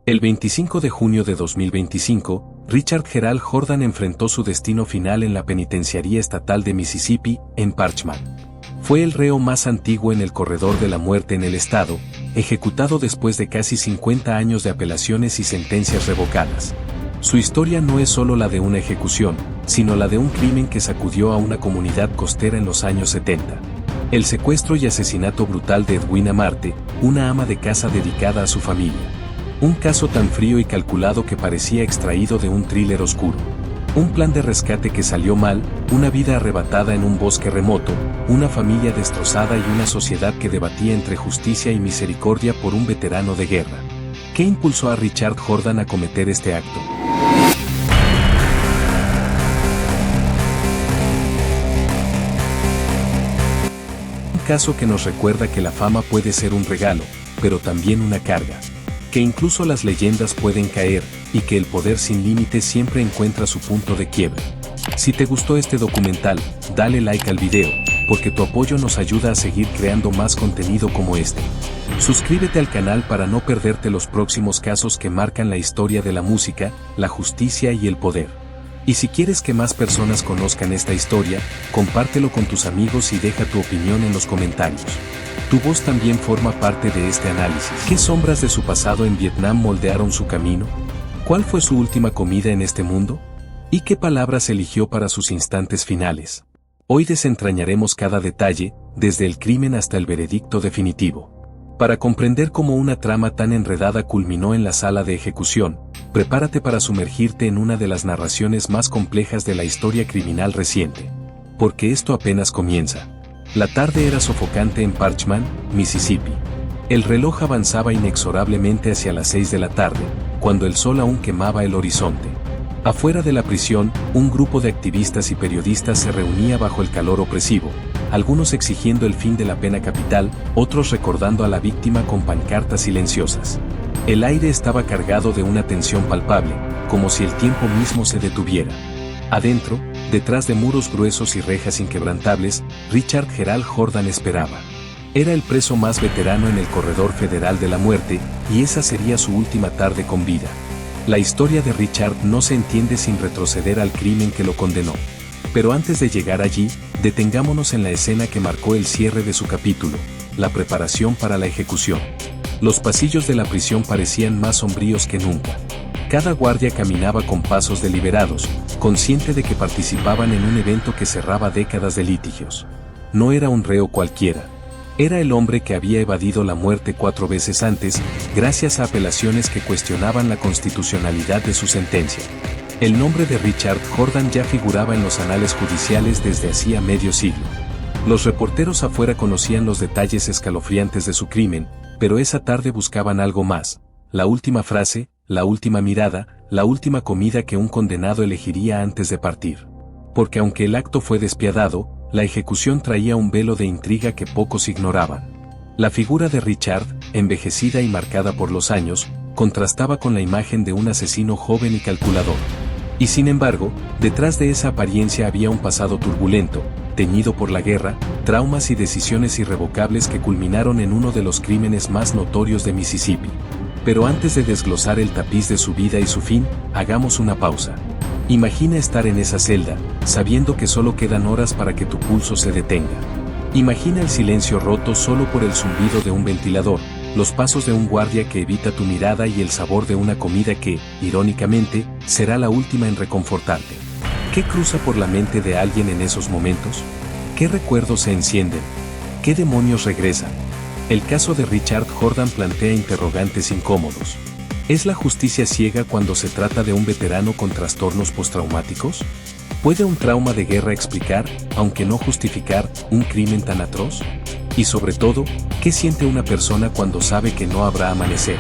El 25 de junio de 2025, Richard Gerald Jordan enfrentó su destino final en la Penitenciaría Estatal de Mississippi, en Parchman. Fue el reo más antiguo en el corredor de la muerte en el estado, ejecutado después de casi 50 años de apelaciones y sentencias revocadas. Su historia no es solo la de una ejecución, sino la de un crimen que sacudió a una comunidad costera en los años 70. El secuestro y asesinato brutal de Edwina Marte, una ama de casa dedicada a su familia. Un caso tan frío y calculado que parecía extraído de un thriller oscuro. Un plan de rescate que salió mal, una vida arrebatada en un bosque remoto, una familia destrozada y una sociedad que debatía entre justicia y misericordia por un veterano de guerra. ¿Qué impulsó a Richard Jordan a cometer este acto? Un caso que nos recuerda que la fama puede ser un regalo, pero también una carga. Que incluso las leyendas pueden caer, y que el poder sin límites siempre encuentra su punto de quiebre. Si te gustó este documental, dale like al video, porque tu apoyo nos ayuda a seguir creando más contenido como este. Suscríbete al canal para no perderte los próximos casos que marcan la historia de la música, la justicia y el poder. Y si quieres que más personas conozcan esta historia, compártelo con tus amigos y deja tu opinión en los comentarios. Tu voz también forma parte de este análisis. ¿Qué sombras de su pasado en Vietnam moldearon su camino? ¿Cuál fue su última comida en este mundo? ¿Y qué palabras eligió para sus instantes finales? Hoy desentrañaremos cada detalle, desde el crimen hasta el veredicto definitivo. Para comprender cómo una trama tan enredada culminó en la sala de ejecución, prepárate para sumergirte en una de las narraciones más complejas de la historia criminal reciente. Porque esto apenas comienza. La tarde era sofocante en Parchman, Mississippi. El reloj avanzaba inexorablemente hacia las 6 de la tarde, cuando el sol aún quemaba el horizonte. Afuera de la prisión, un grupo de activistas y periodistas se reunía bajo el calor opresivo, algunos exigiendo el fin de la pena capital, otros recordando a la víctima con pancartas silenciosas. El aire estaba cargado de una tensión palpable, como si el tiempo mismo se detuviera. Adentro, detrás de muros gruesos y rejas inquebrantables, Richard Gerald Jordan esperaba. Era el preso más veterano en el corredor federal de la muerte, y esa sería su última tarde con vida. La historia de Richard no se entiende sin retroceder al crimen que lo condenó. Pero antes de llegar allí, detengámonos en la escena que marcó el cierre de su capítulo, la preparación para la ejecución. Los pasillos de la prisión parecían más sombríos que nunca. Cada guardia caminaba con pasos deliberados, consciente de que participaban en un evento que cerraba décadas de litigios. No era un reo cualquiera. Era el hombre que había evadido la muerte 4 veces antes, gracias a apelaciones que cuestionaban la constitucionalidad de su sentencia. El nombre de Richard Jordan ya figuraba en los anales judiciales desde hacía medio siglo. Los reporteros afuera conocían los detalles escalofriantes de su crimen, pero esa tarde buscaban algo más. La última frase, la última mirada, la última comida que un condenado elegiría antes de partir. Porque aunque el acto fue despiadado, la ejecución traía un velo de intriga que pocos ignoraban. La figura de Richard, envejecida y marcada por los años, contrastaba con la imagen de un asesino joven y calculador. Y sin embargo, detrás de esa apariencia había un pasado turbulento, teñido por la guerra, traumas y decisiones irrevocables que culminaron en uno de los crímenes más notorios de Mississippi. Pero antes de desglosar el tapiz de su vida y su fin, hagamos una pausa. Imagina estar en esa celda, sabiendo que solo quedan horas para que tu pulso se detenga. Imagina el silencio roto solo por el zumbido de un ventilador, los pasos de un guardia que evita tu mirada y el sabor de una comida que, irónicamente, será la última en reconfortarte. ¿Qué cruza por la mente de alguien en esos momentos? ¿Qué recuerdos se encienden? ¿Qué demonios regresan? El caso de Richard Jordan plantea interrogantes incómodos. ¿Es la justicia ciega cuando se trata de un veterano con trastornos postraumáticos? ¿Puede un trauma de guerra explicar, aunque no justificar, un crimen tan atroz? Y sobre todo, ¿qué siente una persona cuando sabe que no habrá amanecer?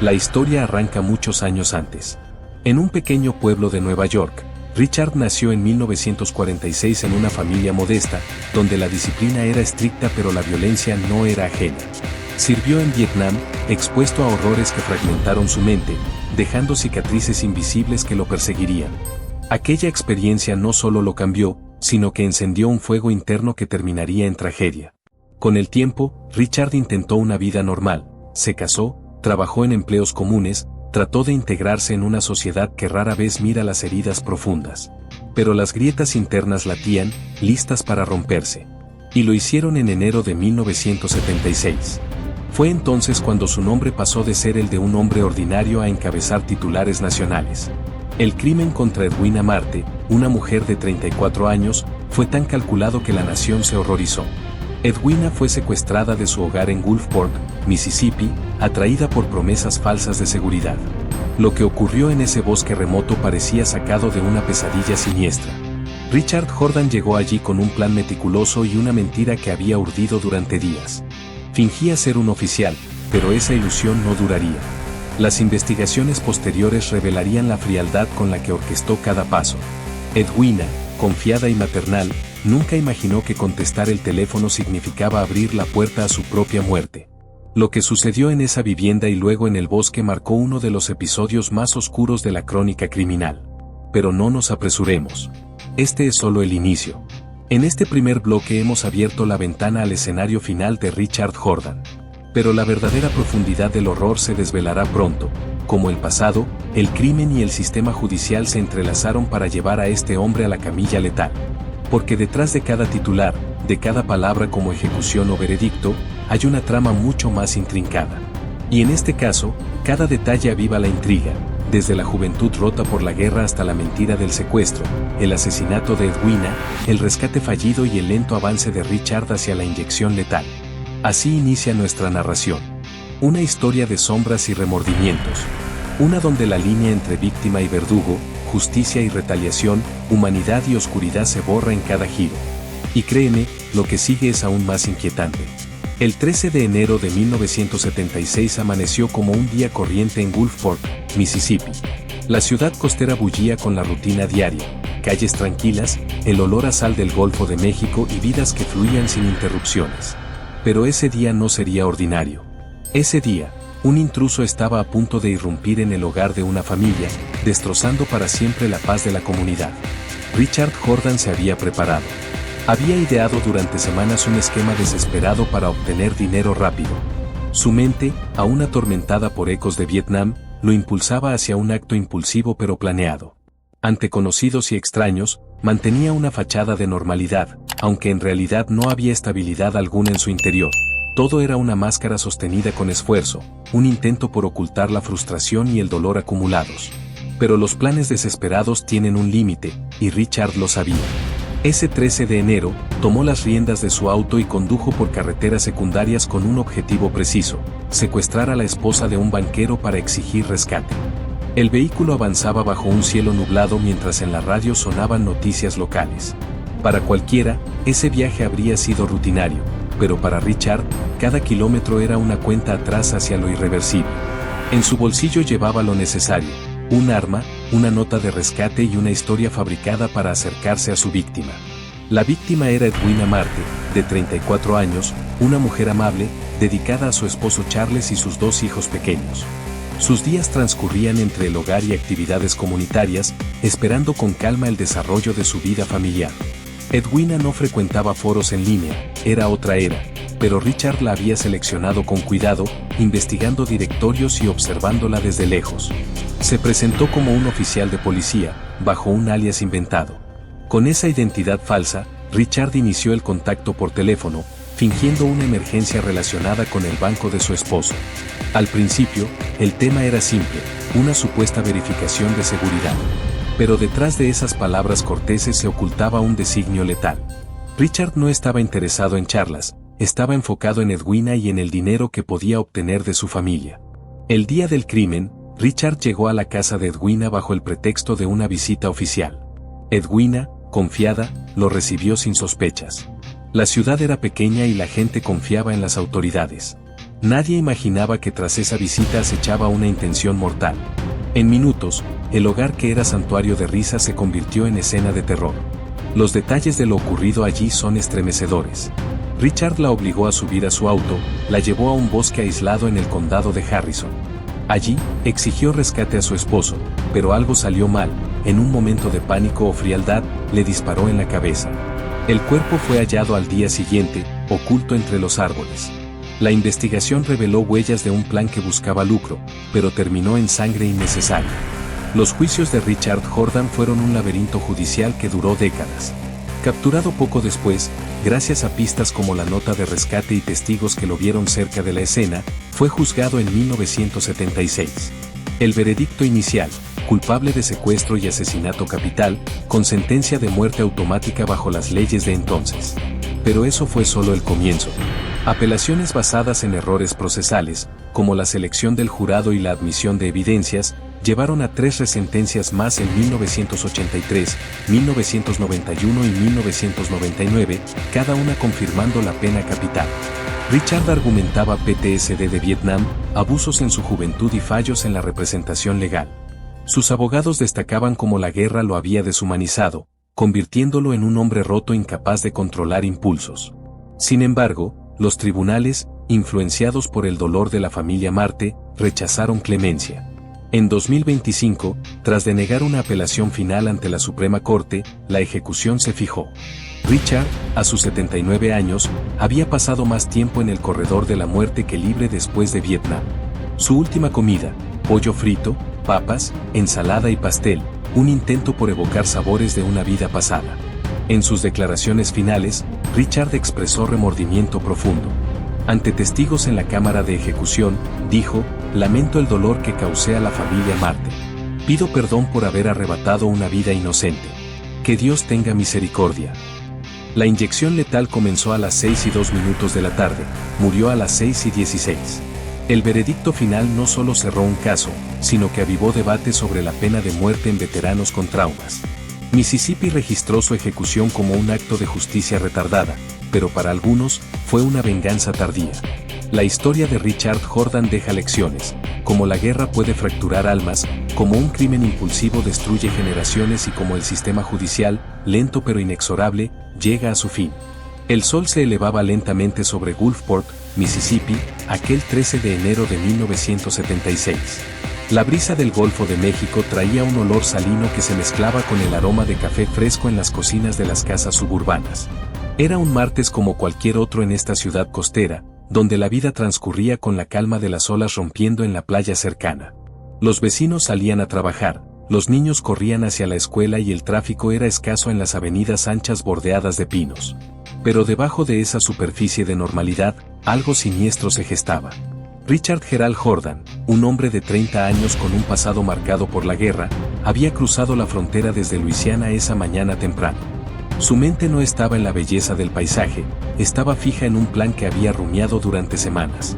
La historia arranca muchos años antes. En un pequeño pueblo de Nueva York, Richard nació en 1946 en una familia modesta, donde la disciplina era estricta pero la violencia no era ajena. Sirvió en Vietnam, expuesto a horrores que fragmentaron su mente, dejando cicatrices invisibles que lo perseguirían. Aquella experiencia no solo lo cambió, sino que encendió un fuego interno que terminaría en tragedia. Con el tiempo, Richard intentó una vida normal, se casó, trabajó en empleos comunes, trató de integrarse en una sociedad que rara vez mira las heridas profundas. Pero las grietas internas latían, listas para romperse. Y lo hicieron en enero de 1976. Fue entonces cuando su nombre pasó de ser el de un hombre ordinario a encabezar titulares nacionales. El crimen contra Edwina Marte, una mujer de 34 años, fue tan calculado que la nación se horrorizó. Edwina fue secuestrada de su hogar en Gulfport, Mississippi, atraída por promesas falsas de seguridad. Lo que ocurrió en ese bosque remoto parecía sacado de una pesadilla siniestra. Richard Jordan llegó allí con un plan meticuloso y una mentira que había urdido durante días. Fingía ser un oficial, pero esa ilusión no duraría. Las investigaciones posteriores revelarían la frialdad con la que orquestó cada paso. Edwina, confiada y maternal, nunca imaginó que contestar el teléfono significaba abrir la puerta a su propia muerte. Lo que sucedió en esa vivienda y luego en el bosque marcó uno de los episodios más oscuros de la crónica criminal. Pero no nos apresuremos. Este es solo el inicio. En este primer bloque hemos abierto la ventana al escenario final de Richard Jordan. Pero la verdadera profundidad del horror se desvelará pronto. Como el pasado, el crimen y el sistema judicial se entrelazaron para llevar a este hombre a la camilla letal. Porque detrás de cada titular, de cada palabra como ejecución o veredicto, hay una trama mucho más intrincada. Y en este caso, cada detalle aviva la intriga, desde la juventud rota por la guerra hasta la mentira del secuestro, el asesinato de Edwina, el rescate fallido y el lento avance de Richard hacia la inyección letal. Así inicia nuestra narración. Una historia de sombras y remordimientos. Una donde la línea entre víctima y verdugo, justicia y retaliación, humanidad y oscuridad se borra en cada giro. Y créeme, lo que sigue es aún más inquietante. El 13 de enero de 1976 amaneció como un día corriente en Gulfport, Mississippi. La ciudad costera bullía con la rutina diaria, calles tranquilas, el olor a sal del Golfo de México y vidas que fluían sin interrupciones. Pero ese día no sería ordinario. Ese día, un intruso estaba a punto de irrumpir en el hogar de una familia, destrozando para siempre la paz de la comunidad. Richard Jordan se había preparado. Había ideado durante semanas un esquema desesperado para obtener dinero rápido. Su mente, aún atormentada por ecos de Vietnam, lo impulsaba hacia un acto impulsivo pero planeado. Ante conocidos y extraños, mantenía una fachada de normalidad, aunque en realidad no había estabilidad alguna en su interior. Todo era una máscara sostenida con esfuerzo, un intento por ocultar la frustración y el dolor acumulados. Pero los planes desesperados tienen un límite, y Richard lo sabía. Ese 13 de enero, tomó las riendas de su auto y condujo por carreteras secundarias con un objetivo preciso: secuestrar a la esposa de un banquero para exigir rescate. El vehículo avanzaba bajo un cielo nublado mientras en la radio sonaban noticias locales. Para cualquiera, ese viaje habría sido rutinario, pero para Richard, cada kilómetro era una cuenta atrás hacia lo irreversible. En su bolsillo llevaba lo necesario: un arma, una nota de rescate y una historia fabricada para acercarse a su víctima. La víctima era Edwina Marte, de 34 años, una mujer amable, dedicada a su esposo Charles y sus 2 hijos pequeños. Sus días transcurrían entre el hogar y actividades comunitarias, esperando con calma el desarrollo de su vida familiar. Edwina no frecuentaba foros en línea, era otra era, pero Richard la había seleccionado con cuidado, investigando directorios y observándola desde lejos. Se presentó como un oficial de policía, bajo un alias inventado. Con esa identidad falsa, Richard inició el contacto por teléfono, fingiendo una emergencia relacionada con el banco de su esposo. Al principio, el tema era simple: una supuesta verificación de seguridad. Pero detrás de esas palabras corteses se ocultaba un designio letal. Richard no estaba interesado en charlas, estaba enfocado en Edwina y en el dinero que podía obtener de su familia. El día del crimen, Richard llegó a la casa de Edwina bajo el pretexto de una visita oficial. Edwina, confiada, lo recibió sin sospechas. La ciudad era pequeña y la gente confiaba en las autoridades. Nadie imaginaba que tras esa visita acechaba una intención mortal. En minutos, el hogar que era santuario de risa se convirtió en escena de terror. Los detalles de lo ocurrido allí son estremecedores. Richard la obligó a subir a su auto, la llevó a un bosque aislado en el condado de Harrison. Allí, exigió rescate a su esposo, pero algo salió mal. En un momento de pánico o frialdad, le disparó en la cabeza. El cuerpo fue hallado al día siguiente, oculto entre los árboles. La investigación reveló huellas de un plan que buscaba lucro, pero terminó en sangre innecesaria. Los juicios de Richard Jordan fueron un laberinto judicial que duró décadas. Capturado poco después, gracias a pistas como la nota de rescate y testigos que lo vieron cerca de la escena, fue juzgado en 1976. El veredicto inicial, culpable de secuestro y asesinato capital, con sentencia de muerte automática bajo las leyes de entonces. Pero eso fue solo el comienzo. Apelaciones basadas en errores procesales, como la selección del jurado y la admisión de evidencias, llevaron a 3 resentencias más en 1983, 1991 y 1999, cada una confirmando la pena capital. Richard argumentaba PTSD de Vietnam, abusos en su juventud y fallos en la representación legal. Sus abogados destacaban cómo la guerra lo había deshumanizado, convirtiéndolo en un hombre roto incapaz de controlar impulsos. Sin embargo, los tribunales, influenciados por el dolor de la familia Marte, rechazaron clemencia. En 2025, tras denegar una apelación final ante la Suprema Corte, la ejecución se fijó. Richard, a sus 79 años, había pasado más tiempo en el corredor de la muerte que libre después de Vietnam. Su última comida, pollo frito, papas, ensalada y pastel, un intento por evocar sabores de una vida pasada. En sus declaraciones finales, Richard expresó remordimiento profundo. Ante testigos en la cámara de ejecución, dijo: "Lamento el dolor que causé a la familia Marte. Pido perdón por haber arrebatado una vida inocente. Que Dios tenga misericordia". La inyección letal comenzó a las 6:02 de la tarde, murió a las 6:16. El veredicto final no solo cerró un caso, sino que avivó debate sobre la pena de muerte en veteranos con traumas. Mississippi registró su ejecución como un acto de justicia retardada, pero para algunos, fue una venganza tardía. La historia de Richard Jordan deja lecciones, como la guerra puede fracturar almas, como un crimen impulsivo destruye generaciones y como el sistema judicial, lento pero inexorable, llega a su fin. El sol se elevaba lentamente sobre Gulfport, Mississippi, aquel 13 de enero de 1976. La brisa del Golfo de México traía un olor salino que se mezclaba con el aroma de café fresco en las cocinas de las casas suburbanas. Era un martes como cualquier otro en esta ciudad costera, donde la vida transcurría con la calma de las olas rompiendo en la playa cercana. Los vecinos salían a trabajar, los niños corrían hacia la escuela y el tráfico era escaso en las avenidas anchas bordeadas de pinos. Pero debajo de esa superficie de normalidad, algo siniestro se gestaba. Richard Gerald Jordan, un hombre de 30 años con un pasado marcado por la guerra, había cruzado la frontera desde Luisiana esa mañana temprano. Su mente no estaba en la belleza del paisaje, estaba fija en un plan que había rumiado durante semanas.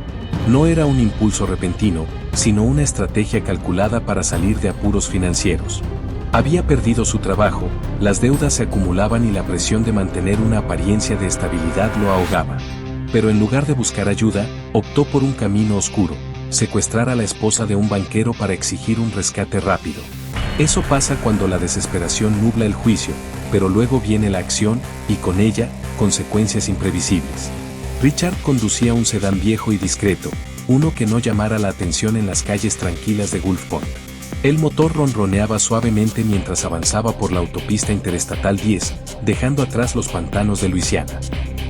No era un impulso repentino, sino una estrategia calculada para salir de apuros financieros. Había perdido su trabajo, las deudas se acumulaban y la presión de mantener una apariencia de estabilidad lo ahogaba. Pero en lugar de buscar ayuda, optó por un camino oscuro: secuestrar a la esposa de un banquero para exigir un rescate rápido. Eso pasa cuando la desesperación nubla el juicio, pero luego viene la acción, y con ella, consecuencias imprevisibles. Richard conducía un sedán viejo y discreto, uno que no llamara la atención en las calles tranquilas de Gulfport. El motor ronroneaba suavemente mientras avanzaba por la autopista interestatal 10, dejando atrás los pantanos de Luisiana.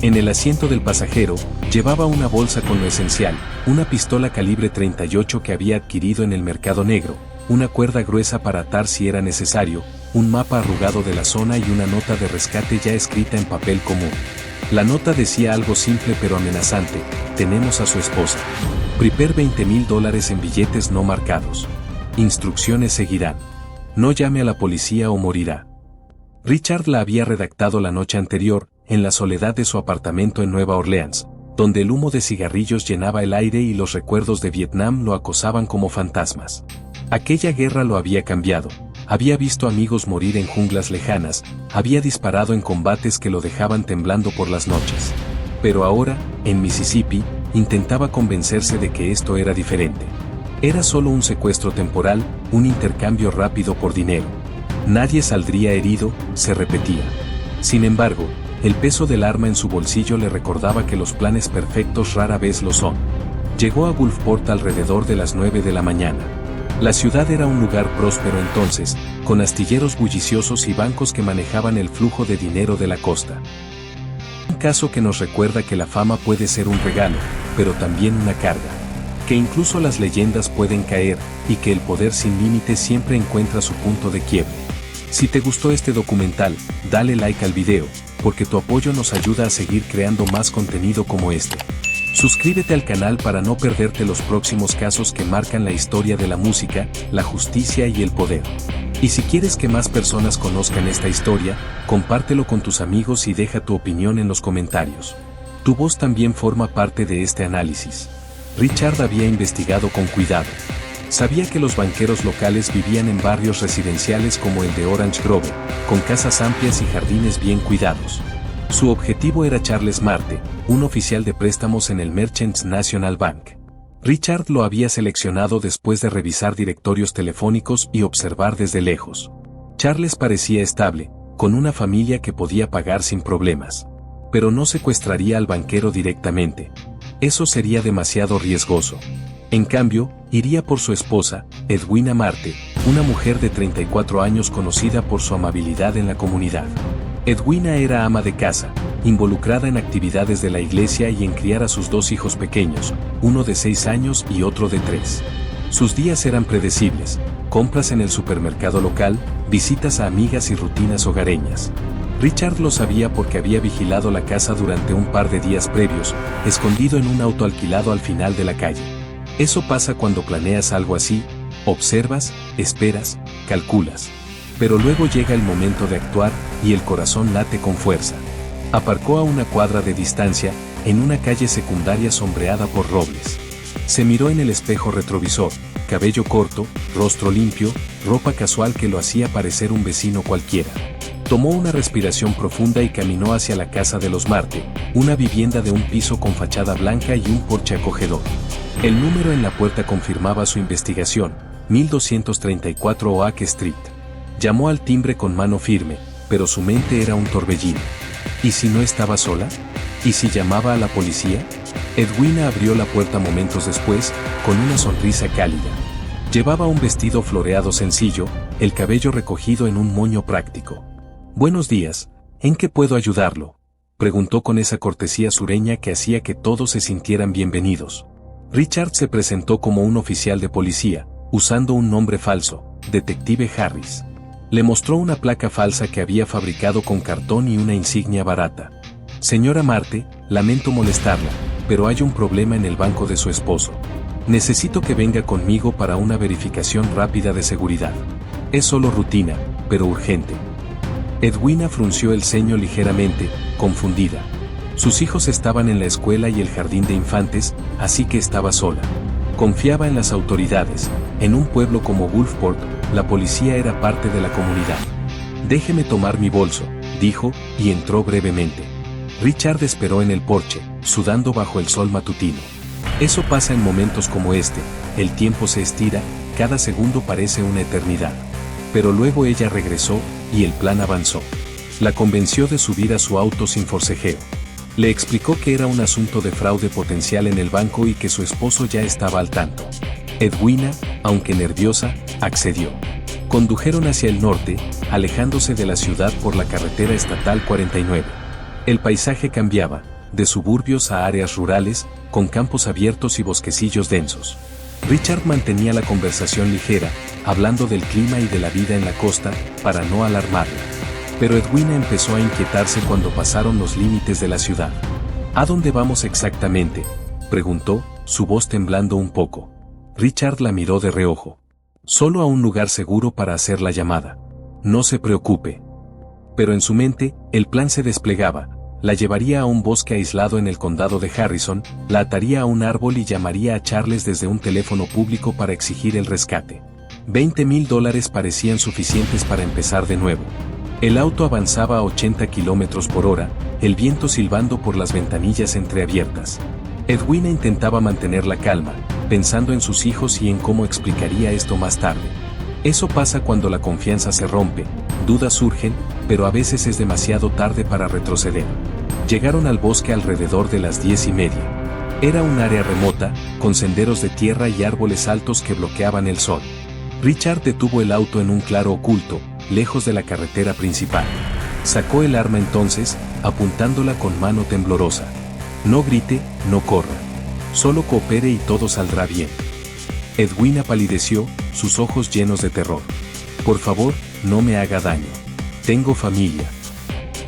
En el asiento del pasajero, llevaba una bolsa con lo esencial, una pistola calibre 38 que había adquirido en el mercado negro, una cuerda gruesa para atar si era necesario, un mapa arrugado de la zona y una nota de rescate ya escrita en papel común. La nota decía algo simple pero amenazante: "Tenemos a su esposa. Prepare $20,000 en billetes no marcados. Instrucciones seguirán. No llame a la policía o morirá". Richard la había redactado la noche anterior, en la soledad de su apartamento en Nueva Orleans, donde el humo de cigarrillos llenaba el aire y los recuerdos de Vietnam lo acosaban como fantasmas. Aquella guerra lo había cambiado. Había visto amigos morir en junglas lejanas, había disparado en combates que lo dejaban temblando por las noches. Pero ahora, en Mississippi, intentaba convencerse de que esto era diferente. Era solo un secuestro temporal, un intercambio rápido por dinero. Nadie saldría herido, se repetía. Sin embargo, el peso del arma en su bolsillo le recordaba que los planes perfectos rara vez lo son. Llegó a Gulfport alrededor de las 9 de la mañana. La ciudad era un lugar próspero entonces, con astilleros bulliciosos y bancos que manejaban el flujo de dinero de la costa. Un caso que nos recuerda que la fama puede ser un regalo, pero también una carga. Que incluso las leyendas pueden caer, y que el poder sin límites siempre encuentra su punto de quiebre. Si te gustó este documental, dale like al video, porque tu apoyo nos ayuda a seguir creando más contenido como este. Suscríbete al canal para no perderte los próximos casos que marcan la historia de la música, la justicia y el poder. Y si quieres que más personas conozcan esta historia, compártelo con tus amigos y deja tu opinión en los comentarios. Tu voz también forma parte de este análisis. Richard había investigado con cuidado. Sabía que los banqueros locales vivían en barrios residenciales como el de Orange Grove, con casas amplias y jardines bien cuidados. Su objetivo era Charles Marte, un oficial de préstamos en el Merchants National Bank. Richard lo había seleccionado después de revisar directorios telefónicos y observar desde lejos. Charles parecía estable, con una familia que podía pagar sin problemas. Pero no secuestraría al banquero directamente. Eso sería demasiado riesgoso. En cambio, iría por su esposa, Edwina Marte, una mujer de 34 años conocida por su amabilidad en la comunidad. Edwina era ama de casa, involucrada en actividades de la iglesia y en criar a sus dos hijos pequeños, uno de 6 años y otro de 3. Sus días eran predecibles: compras en el supermercado local, visitas a amigas y rutinas hogareñas. Richard lo sabía porque había vigilado la casa durante un par de días previos, escondido en un auto alquilado al final de la calle. Eso pasa cuando planeas algo así: observas, esperas, calculas. Pero luego llega el momento de actuar, y el corazón late con fuerza. Aparcó a una cuadra de distancia, en una calle secundaria sombreada por robles. Se miró en el espejo retrovisor: cabello corto, rostro limpio, ropa casual que lo hacía parecer un vecino cualquiera. Tomó una respiración profunda y caminó hacia la casa de los Marte, una vivienda de un piso con fachada blanca y un porche acogedor. El número en la puerta confirmaba su investigación: 1234 Oak Street. Llamó al timbre con mano firme, pero su mente era un torbellino. ¿Y si no estaba sola? ¿Y si llamaba a la policía? Edwina abrió la puerta momentos después, con una sonrisa cálida. Llevaba un vestido floreado sencillo, el cabello recogido en un moño práctico. «Buenos días, ¿en qué puedo ayudarlo?», preguntó con esa cortesía sureña que hacía que todos se sintieran bienvenidos. Richard se presentó como un oficial de policía, usando un nombre falso: Detective Harris. Le mostró una placa falsa que había fabricado con cartón y una insignia barata. «Señora Marte, lamento molestarla, pero hay un problema en el banco de su esposo. Necesito que venga conmigo para una verificación rápida de seguridad. Es solo rutina, pero urgente». Edwina frunció el ceño ligeramente, confundida. Sus hijos estaban en la escuela y el jardín de infantes, así que estaba sola. Confiaba en las autoridades. En un pueblo como Gulfport, la policía era parte de la comunidad. «Déjeme tomar mi bolso», dijo, y entró brevemente. Richard esperó en el porche, sudando bajo el sol matutino. Eso pasa en momentos como este: el tiempo se estira, cada segundo parece una eternidad. Pero luego ella regresó, y el plan avanzó. La convenció de subir a su auto sin forcejeo. Le explicó que era un asunto de fraude potencial en el banco y que su esposo ya estaba al tanto. Edwina, aunque nerviosa, accedió. Condujeron hacia el norte, alejándose de la ciudad por la carretera estatal 49. El paisaje cambiaba, de suburbios a áreas rurales, con campos abiertos y bosquecillos densos. Richard mantenía la conversación ligera, hablando del clima y de la vida en la costa, para no alarmarla. Pero Edwina empezó a inquietarse cuando pasaron los límites de la ciudad. «¿A dónde vamos exactamente?», preguntó, su voz temblando un poco. Richard la miró de reojo. «Solo a un lugar seguro para hacer la llamada. No se preocupe». Pero en su mente, el plan se desplegaba. La llevaría a un bosque aislado en el condado de Harrison, la ataría a un árbol y llamaría a Charles desde un teléfono público para exigir el rescate. $20,000 parecían suficientes para empezar de nuevo. El auto avanzaba a 80 km por hora, el viento silbando por las ventanillas entreabiertas. Edwina intentaba mantener la calma, pensando en sus hijos y en cómo explicaría esto más tarde. Eso pasa cuando la confianza se rompe, dudas surgen, pero a veces es demasiado tarde para retroceder. Llegaron al bosque alrededor de las 10:30. Era un área remota, con senderos de tierra y árboles altos que bloqueaban el sol. Richard detuvo el auto en un claro oculto, lejos de la carretera principal. Sacó el arma entonces, apuntándola con mano temblorosa. «No grite, no corra. Solo coopere y todo saldrá bien. Edwina palideció, sus ojos llenos de terror. Por favor, no me haga daño. Tengo familia.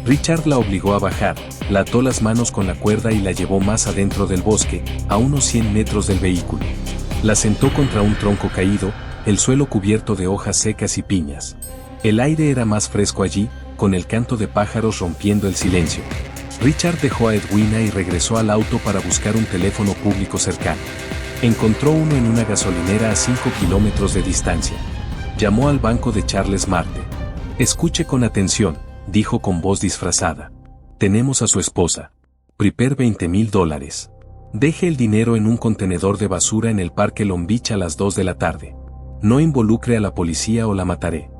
Richard la obligó a bajar, la ató las manos con la cuerda y la llevó más adentro del bosque, a unos 100 metros del vehículo. La sentó contra un tronco caído, el suelo cubierto de hojas secas y piñas. El aire era más fresco allí, con el canto de pájaros rompiendo el silencio. Richard dejó a Edwina y regresó al auto para buscar un teléfono público cercano. Encontró uno en una gasolinera a 5 kilómetros de distancia. Llamó al banco de Charles Marte. Escuche con atención, dijo con voz disfrazada. Tenemos a su esposa. Prepare $20,000. Deje el dinero en un contenedor de basura en el Parque Long Beach a las 2 de la tarde. No involucre a la policía o la mataré.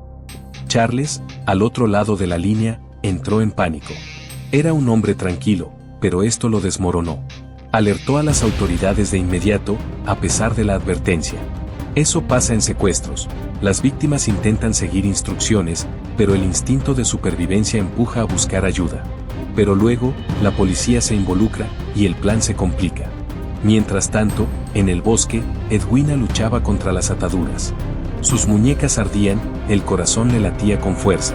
Charles, al otro lado de la línea, entró en pánico. Era un hombre tranquilo, pero esto lo desmoronó. Alertó a las autoridades de inmediato, a pesar de la advertencia. Eso pasa en secuestros. Las víctimas intentan seguir instrucciones, pero el instinto de supervivencia empuja a buscar ayuda. Pero luego, la policía se involucra, y el plan se complica. Mientras tanto, en el bosque, Edwina luchaba contra las ataduras. Sus muñecas ardían, el corazón le latía con fuerza.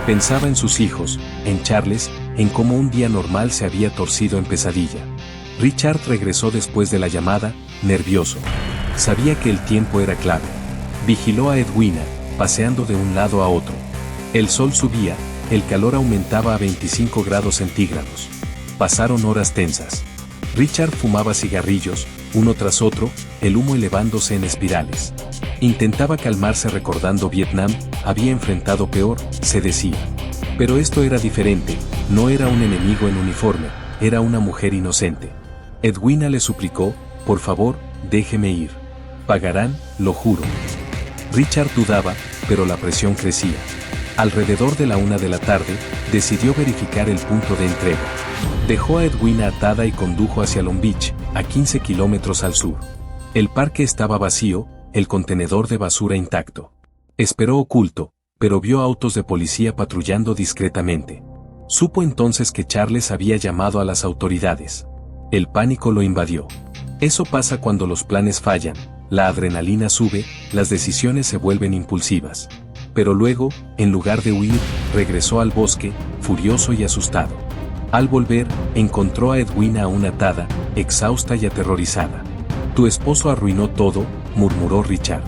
Pensaba en sus hijos, en Charles, en cómo un día normal se había torcido en pesadilla. Richard regresó después de la llamada, nervioso. Sabía que el tiempo era clave. Vigiló a Edwina, paseando de un lado a otro. El sol subía, el calor aumentaba a 25 grados centígrados. Pasaron horas tensas. Richard fumaba cigarrillos, uno tras otro, el humo elevándose en espirales. Intentaba calmarse recordando Vietnam, había enfrentado peor, se decía. Pero esto era diferente, no era un enemigo en uniforme, era una mujer inocente. Edwina le suplicó, por favor, déjeme ir. Pagarán, lo juro. Richard dudaba, pero la presión crecía. Alrededor de la 1 de la tarde, decidió verificar el punto de entrega. Dejó a Edwina atada y condujo hacia Long Beach, a 15 kilómetros al sur. El parque estaba vacío, el contenedor de basura intacto. Esperó oculto, pero vio autos de policía patrullando discretamente. Supo entonces que Charles había llamado a las autoridades. El pánico lo invadió. Eso pasa cuando los planes fallan, la adrenalina sube, las decisiones se vuelven impulsivas. Pero luego, en lugar de huir, regresó al bosque, furioso y asustado. Al volver, encontró a Edwina aún atada, exhausta y aterrorizada. Tu esposo arruinó todo, murmuró Richard.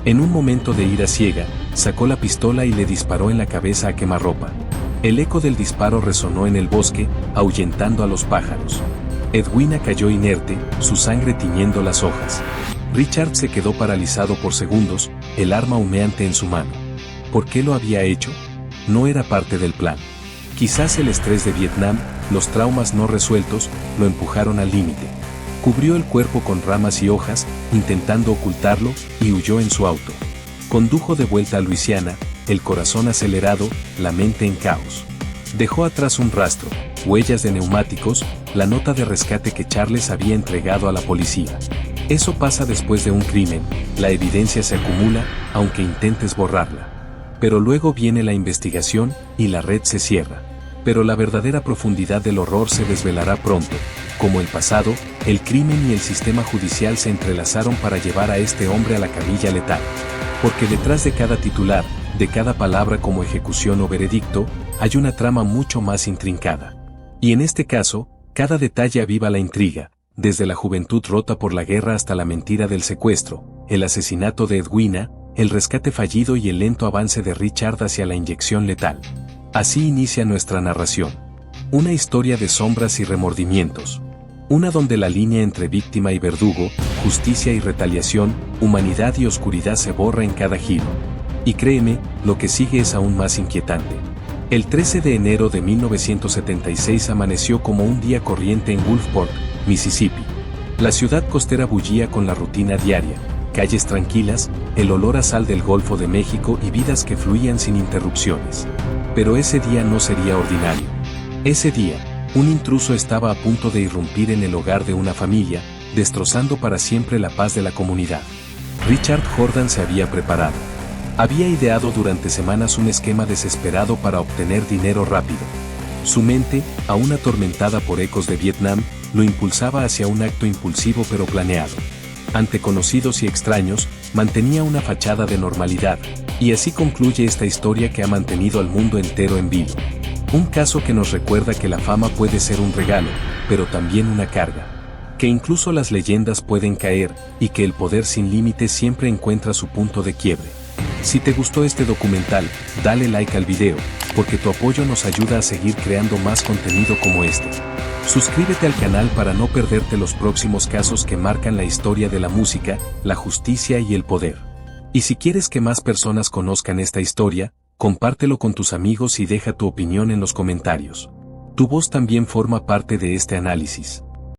En un momento de ira ciega, sacó la pistola y le disparó en la cabeza a quemarropa. El eco del disparo resonó en el bosque, ahuyentando a los pájaros. Edwina cayó inerte, su sangre tiñendo las hojas. Richard se quedó paralizado por segundos, el arma humeante en su mano. ¿Por qué lo había hecho? No era parte del plan. Quizás el estrés de Vietnam, los traumas no resueltos, lo empujaron al límite. Cubrió el cuerpo con ramas y hojas, intentando ocultarlo, y huyó en su auto. Condujo de vuelta a Luisiana, el corazón acelerado, la mente en caos. Dejó atrás un rastro, huellas de neumáticos, la nota de rescate que Charles había entregado a la policía. Eso pasa después de un crimen, la evidencia se acumula, aunque intentes borrarla. Pero luego viene la investigación, y la red se cierra. Pero la verdadera profundidad del horror se desvelará pronto. Como el pasado, el crimen y el sistema judicial se entrelazaron para llevar a este hombre a la camilla letal. Porque detrás de cada titular, de cada palabra como ejecución o veredicto, hay una trama mucho más intrincada. Y en este caso, cada detalle aviva la intriga, desde la juventud rota por la guerra hasta la mentira del secuestro, el asesinato de Edwina, el rescate fallido y el lento avance de Richard hacia la inyección letal. Así inicia nuestra narración. Una historia de sombras y remordimientos. Una donde la línea entre víctima y verdugo, justicia y retaliación, humanidad y oscuridad se borra en cada giro. Y créeme, lo que sigue es aún más inquietante. El 13 de enero de 1976 amaneció como un día corriente en Gulfport, Mississippi. La ciudad costera bullía con la rutina diaria, calles tranquilas, el olor a sal del Golfo de México y vidas que fluían sin interrupciones. Pero ese día no sería ordinario. Ese día, un intruso estaba a punto de irrumpir en el hogar de una familia, destrozando para siempre la paz de la comunidad. Richard Jordan se había preparado. Había ideado durante semanas un esquema desesperado para obtener dinero rápido. Su mente, aún atormentada por ecos de Vietnam, lo impulsaba hacia un acto impulsivo pero planeado. Ante conocidos y extraños, mantenía una fachada de normalidad, y así concluye esta historia que ha mantenido al mundo entero en vilo. Un caso que nos recuerda que la fama puede ser un regalo, pero también una carga. Que incluso las leyendas pueden caer, y que el poder sin límites siempre encuentra su punto de quiebre. Si te gustó este documental, dale like al video, porque tu apoyo nos ayuda a seguir creando más contenido como este. Suscríbete al canal para no perderte los próximos casos que marcan la historia de la música, la justicia y el poder. Y si quieres que más personas conozcan esta historia, compártelo con tus amigos y deja tu opinión en los comentarios. Tu voz también forma parte de este análisis.